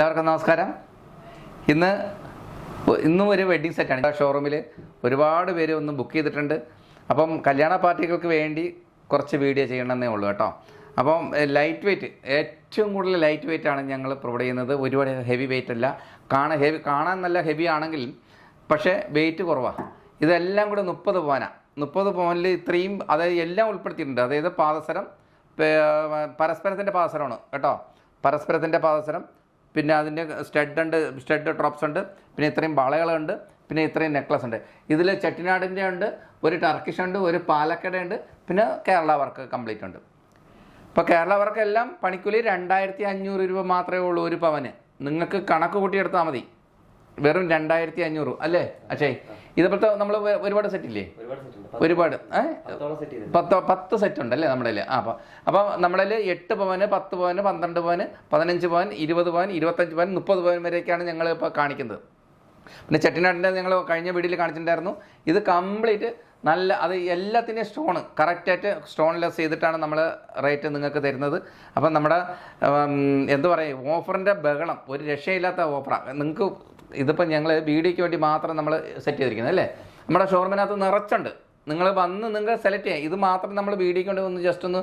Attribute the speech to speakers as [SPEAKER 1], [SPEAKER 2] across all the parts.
[SPEAKER 1] എല്ലാവർക്കും നമസ്കാരം. ഇന്നും ഒരു വെഡ്ഡിങ് സെറ്റാണ്. ഷോറൂമിൽ ഒരുപാട് പേര് ഒന്ന് ബുക്ക് ചെയ്തിട്ടുണ്ട്. അപ്പം കല്യാണ പാർട്ടികൾക്ക് വേണ്ടി കുറച്ച് വീഡിയോ ചെയ്യണമെന്നേ ഉള്ളൂ കേട്ടോ. അപ്പം ലൈറ്റ് വെയ്റ്റ്, ഏറ്റവും കൂടുതൽ ലൈറ്റ് വെയ്റ്റാണ് ഞങ്ങൾ പ്രൊവൈഡ് ചെയ്യുന്നത്. ഒരുപാട് ഹെവി വെയ്റ്റ് അല്ല. കാണാൻ നല്ല ഹെവി ആണെങ്കിലും പക്ഷേ വെയ്റ്റ് കുറവാണ്. ഇതെല്ലാം കൂടെ 30 പവനാണ്. 30 പവനിൽ ഇത്രയും, അതായത് എല്ലാം ഉൾപ്പെടുത്തിയിട്ടുണ്ട്. അതായത് പാദസരം, പരസ്പരത്തിൻ്റെ പാദസരമാണ് കേട്ടോ. പരസ്പരത്തിൻ്റെ പാദസരം, പിന്നെ അതിൻ്റെ സ്റ്റഡ് ഡ്രോപ്സ് ഉണ്ട്, പിന്നെ ഇത്രയും വളകളുണ്ട്, പിന്നെ ഇത്രയും നെക്ലസ് ഉണ്ട്. ഇതിൽ ചെട്ടിനാടിൻ്റെ ഉണ്ട്, ഒരു ടർക്കിഷ് ഉണ്ട്, ഒരു പാലക്കട ഉണ്ട്, പിന്നെ കേരള വർക്ക് കംപ്ലീറ്റ് ഉണ്ട്. ഇപ്പോൾ കേരള വർക്ക് എല്ലാം പണിക്കൂലി 2500 രൂപ മാത്രമേ ഉള്ളൂ ഒരു പവന്. നിങ്ങൾക്ക് കണക്ക് കൂട്ടിയെടുത്താൽ മതി. വെറും 2500 അല്ലേ അക്ഷയ്? ഇതുപോലത്തെ നമ്മൾ ഒരുപാട് സെറ്റില്ലേ? ഒരുപാട് 10 സെറ്റ് ഉണ്ടല്ലേ നമ്മുടെ കയ്യിൽ. അപ്പോൾ നമ്മുടെ കയ്യിൽ 8 പവന്, 10 പവന്, 12 പവന്, 15 പവൻ, 20 പവൻ, 25 പവൻ, 30 പവൻ വരെയൊക്കെയാണ് ഞങ്ങൾ ഇപ്പോൾ കാണിക്കുന്നത്. പിന്നെ ചെട്ടിനാടിൻ്റെ ഞങ്ങൾ കഴിഞ്ഞ വീഡിയോയിൽ കാണിച്ചിട്ടുണ്ടായിരുന്നു. ഇത് കംപ്ലീറ്റ് നല്ല, അത് എല്ലാത്തിൻ്റെയും സ്റ്റോണ് കറക്റ്റായിട്ട് സ്റ്റോൺലെസ് ചെയ്തിട്ടാണ് നമ്മൾ റേറ്റ് നിങ്ങൾക്ക് തരുന്നത്. അപ്പം നമ്മുടെ എന്താ പറയുക, ഓഫറിൻ്റെ ബഹളം, ഒരു രക്ഷയില്ലാത്ത ഓഫറാണ് നിങ്ങൾക്ക്. ഇതിപ്പോൾ ഞങ്ങൾ വീഡിയോയ്ക്ക് വേണ്ടി മാത്രം നമ്മൾ സെറ്റ് ചെയ്തിരിക്കുന്നത് അല്ലേ. നമ്മുടെ ഷോറൂമിനകത്ത് നിറച്ചുണ്ട്. നിങ്ങൾ വന്ന് നിങ്ങൾ സെലക്ട് ചെയ്യാം. ഇത് മാത്രം നമ്മൾ വീഡിയോയ്ക്ക് വേണ്ടി ഒന്ന് ജസ്റ്റ് ഒന്ന്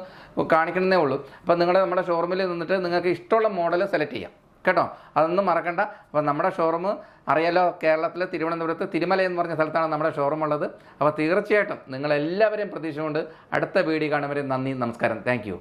[SPEAKER 1] കാണിക്കണമെന്നേ ഉള്ളൂ. അപ്പോൾ നമ്മുടെ ഷോറൂമിൽ നിന്നിട്ട് നിങ്ങൾക്ക് ഇഷ്ടമുള്ള മോഡൽ സെലക്ട് ചെയ്യാം കേട്ടോ. അതൊന്നും മറക്കണ്ട. അപ്പോൾ നമ്മുടെ ഷോറൂം അറിയാലോ, കേരളത്തിലെ തിരുവനന്തപുരത്ത് തിരുമല എന്ന് പറഞ്ഞ സ്ഥലത്താണ് നമ്മുടെ ഷോറൂം ഉള്ളത്. അപ്പോൾ തീർച്ചയായിട്ടും നിങ്ങളെല്ലാവരെയും പ്രതീക്ഷിച്ചുകൊണ്ട് അടുത്ത വീഡിയോ കാണുന്നവരെ നന്ദി, നമസ്കാരം, താങ്ക് യു.